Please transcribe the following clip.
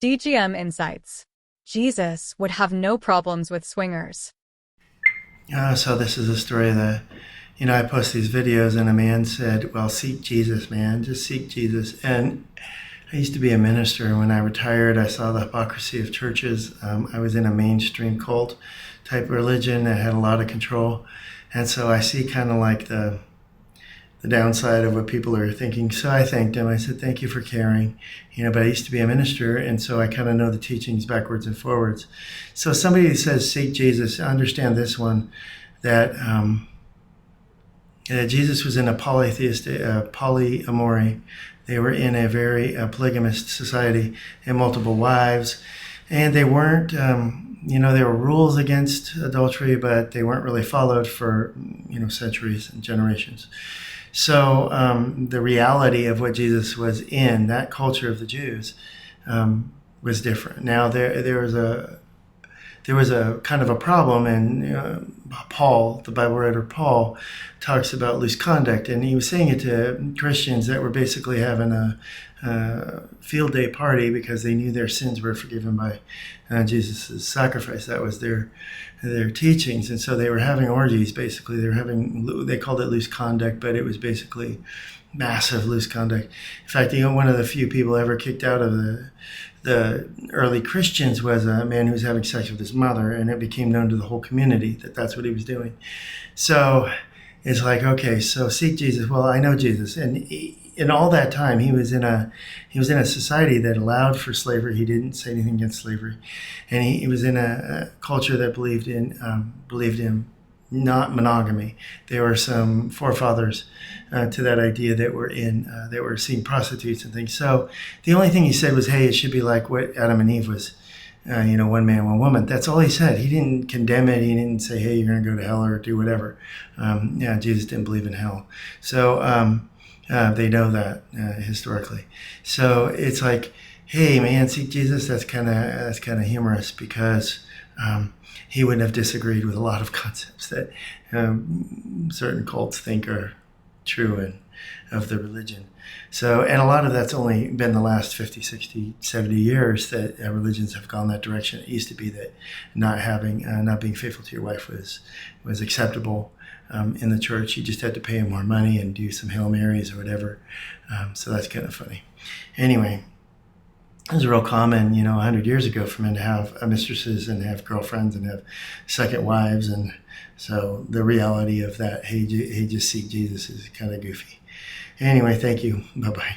DGM Insights Jesus would have no problems with swingers. So this is a story that, I post these videos and a man said, well, seek Jesus, man, just seek Jesus. And I used to be a minister. When I retired, I saw the hypocrisy of churches. I was in a mainstream cult type religion that had a lot of control. And so I see kind of like the downside of what people are thinking. So I thanked him. I said, thank you for caring. But I used to be a minister, and so I kind of know the teachings backwards and forwards. So somebody says, seek Jesus, understand this one, that Jesus was in a polyamory. They were in a very polygamist society and multiple wives. And they weren't, there were rules against adultery, but they weren't really followed for, centuries and generations. So the reality of what Jesus was in, that culture of the Jews, was different. Now there was a kind of a problem, and Paul, the Bible writer Paul, talks about loose conduct, and he was saying it to Christians that were basically having a field day party because they knew their sins were forgiven by Jesus' sacrifice. That was their teachings, and so they were having orgies. Basically, they called it loose conduct, but it was basically massive loose conduct. In fact, one of the few people ever kicked out of the early Christians was a man who was having sex with his mother, and it became known to the whole community that that's what he was doing. So it's like, okay, so seek Jesus. Well, I know Jesus, and in all that time, he was in a society that allowed for slavery. He didn't say anything against slavery, and he was in a culture that believed in not monogamy. There were some forefathers to that idea that were seeing prostitutes and things. So the only thing he said was, hey, it should be like what Adam and Eve was, one man, one woman. That's all he said. He didn't condemn it. He didn't say, hey, you're going to go to hell or do whatever. Jesus didn't believe in hell. So they know that historically. So it's like, hey, man, seek Jesus. That's kind of humorous because he wouldn't have disagreed with a lot of concepts that certain cults think are true and of the religion. So, and a lot of that's only been the last 50, 60, 70 years that religions have gone that direction. It used to be that not being faithful to your wife was acceptable in the church. You just had to pay him more money and do some Hail Marys or whatever. So that's kind of funny. Anyway, it was real common, 100 years ago for men to have mistresses and have girlfriends and have second wives. And so the reality of that, hey, just seek Jesus is kind of goofy. Anyway, thank you. Bye-bye.